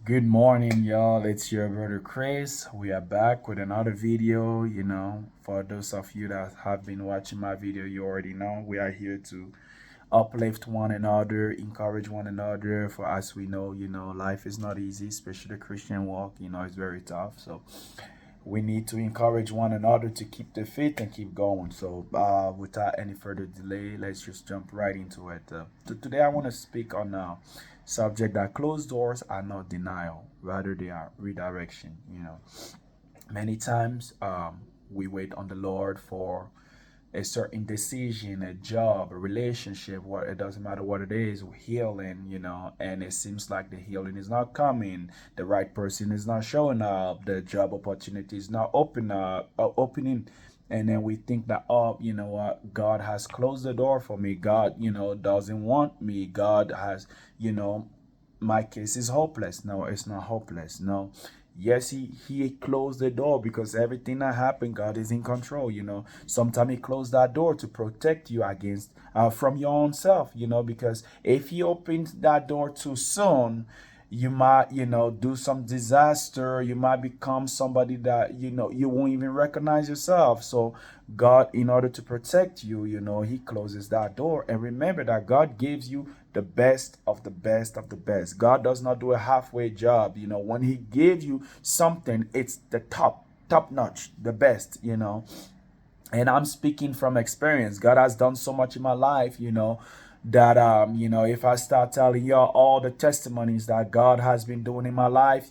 Good morning, y'all. It's your brother Chris. We are back with another video. For those of you that have been watching my video, you already know we are here to uplift one another, encourage one another. For as we know, life is not easy, especially the Christian walk. It's very tough. So we need to encourage one another to keep the faith and keep going. So, without any further delay, let's just jump right into it. Today, I want to speak on a subject that closed doors are not denial, rather they are redirection. Many times, we wait on the Lord for a certain decision, a job, a relationship, what it doesn't matter what it is, healing, and it seems like the healing is not coming, the right person is not showing up, the job opportunity is not opening, and then we think that, oh, you know what, God has closed the door for me, God, doesn't want me, God has, you know my case is hopeless. No, it's not hopeless. No. Yes, he closed the door because everything that happened, God is in control. Sometimes he closed that door to protect you against from your own self. Because if he opens that door too soon, you might do some disaster. You might become somebody that you won't even recognize yourself. So God, in order to protect you, he closes that door. And remember that God gives you the best of the best of the best. God does not do a halfway job. When he gives you something, it's the top notch, the best. And I'm speaking from experience. God has done so much in my life, that if I start telling y'all all the testimonies that God has been doing in my life,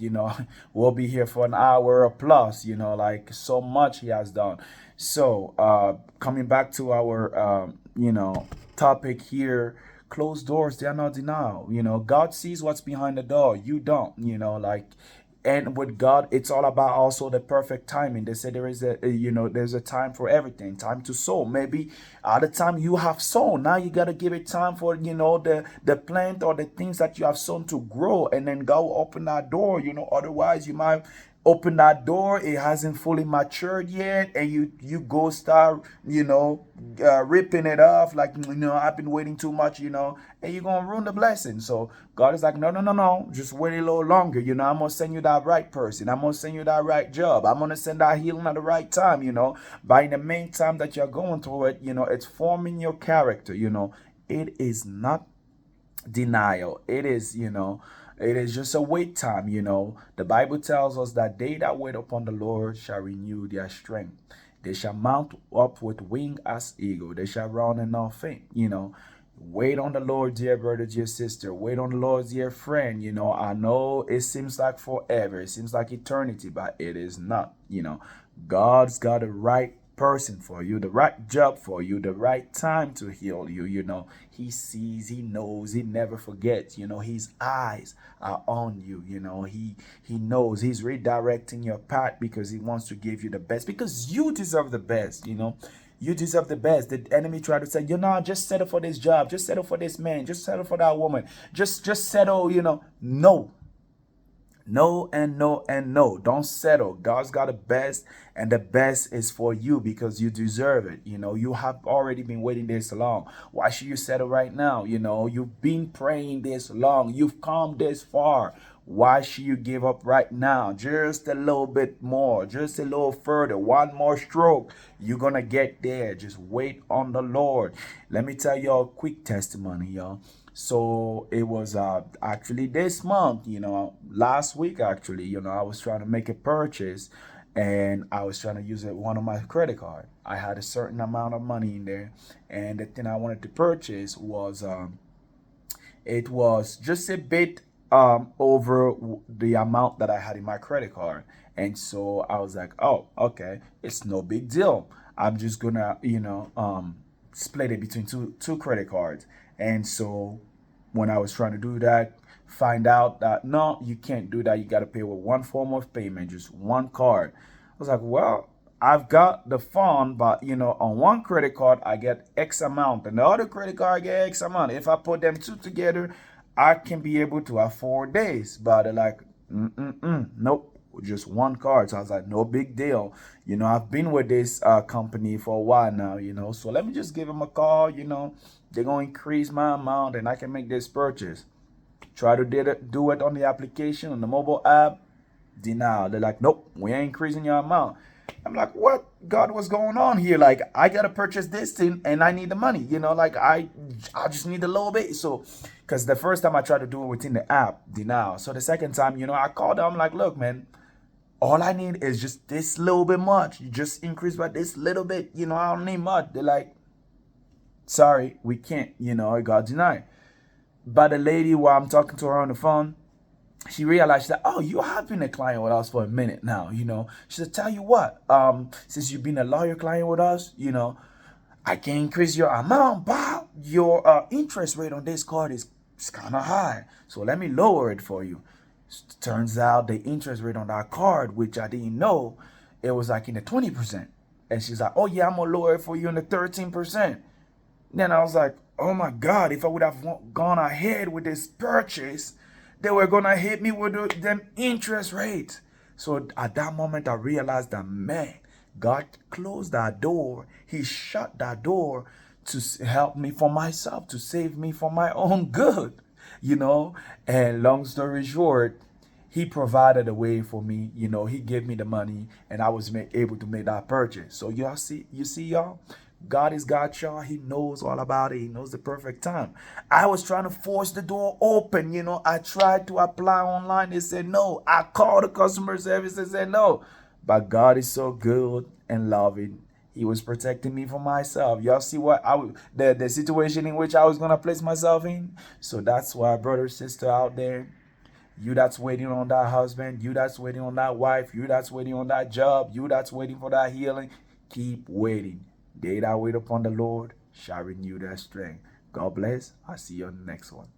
we'll be here for an hour or plus, like so much he has done. So coming back to our topic here, closed doors, they are not denial. God sees what's behind the door, you don't. Like, and with God, it's all about also the perfect timing. They say there is there's a time for everything. Time to sow. Maybe at the time you have sown, now you gotta give it time for the plant or the things that you have sown to grow, and then God will open that door. Otherwise you might open that door, it hasn't fully matured yet, and you go start ripping it off like, I've been waiting too much, and you're gonna ruin the blessing. So God is like, no, no, no, no, just wait a little longer. I'm gonna send you that right person, I'm gonna send you that right job, I'm gonna send that healing at the right time. By the main time that you're going through it, it's forming your character. It is not denial. It is just a wait time. The Bible tells us that they that wait upon the Lord shall renew their strength. They shall mount up with wing as eagle. They shall run and not faint. Wait on the Lord, dear brother, dear sister. Wait on the Lord, dear friend. I know it seems like forever. It seems like eternity, but it is not. God's got a right person for you, the right job for you, the right time to heal you. He sees, he knows, he never forgets. His eyes are on you. He knows, he's redirecting your path because he wants to give you the best, because you deserve the best. You deserve the best. The enemy tried to say, just settle for this job, just settle for this man, just settle for that woman, just settle. No, no and no and no. Don't settle. God's got the best, and the best is for you because you deserve it. You have already been waiting this long. Why should you settle right now? You've been praying this long. You've come this far. Why should you give up right now? Just a little bit more, just a little further, one more stroke. You're gonna get there. Just wait on the Lord. Let me tell you a quick testimony, y'all. So it was actually this month, last week actually, I was trying to make a purchase, and I was trying to use one of my credit card. I had a certain amount of money in there, and the thing I wanted to purchase was it was just a bit over the amount that I had in my credit card. And so I was like, oh, okay, it's no big deal. I'm just gonna, split it between two credit cards. And so when I was trying to do that, find out that no, you can't do that. You got to pay with one form of payment, just one card. I was like, well, I've got the fund, but on one credit card I get X amount, and the other credit card I get X amount. If I put them two together, I can be able to afford days. But they're like, nope, just one card. So I was like, no big deal. I've been with this company for a while now. So let me just give them a call. They're gonna increase my amount, and I can make this purchase. Try to do it on the application, on the mobile app, denial. They're like, nope, we ain't increasing your amount. I'm like, what? God, what's going on here? Like, I gotta purchase this thing and I need the money. Like I just need a little bit. So, because the first time I tried to do it within the app, denial. So the second time, I called them. I'm like, look, man, all I need is just this little bit much. You just increase by this little bit. I don't need much. They're like, sorry, we can't. It got denied. But the lady, while I'm talking to her on the phone, she realized that, oh, you have been a client with us for a minute now. She said, tell you what, since you've been a lawyer client with us, I can increase your amount, but your interest rate on this card is kind of high. So let me lower it for you. Turns out the interest rate on that card, which I didn't know, it was like in the 20%. And she's like, oh yeah, I'm gonna lower it for you in the 13%. Then I was like, oh my God, if I would have gone ahead with this purchase, they were gonna hit me with them interest rates. So at that moment, I realized that, man, God closed that door. He shut that door to help me for myself, to save me for my own good, And long story short, he provided a way for me. He gave me the money, and I was able to make that purchase. So you see, y'all, God is God, y'all. He knows all about it. He knows the perfect time. I was trying to force the door open. I tried to apply online. They said no. I called the customer service. They said no. But God is so good and loving. He was protecting me from myself. Y'all see what the situation in which I was gonna place myself in. So that's why, brother, sister out there, you that's waiting on that husband, you that's waiting on that wife, you that's waiting on that job, you that's waiting for that healing, keep waiting. They that wait upon the Lord shall renew their strength. God bless. I'll see you on the next one.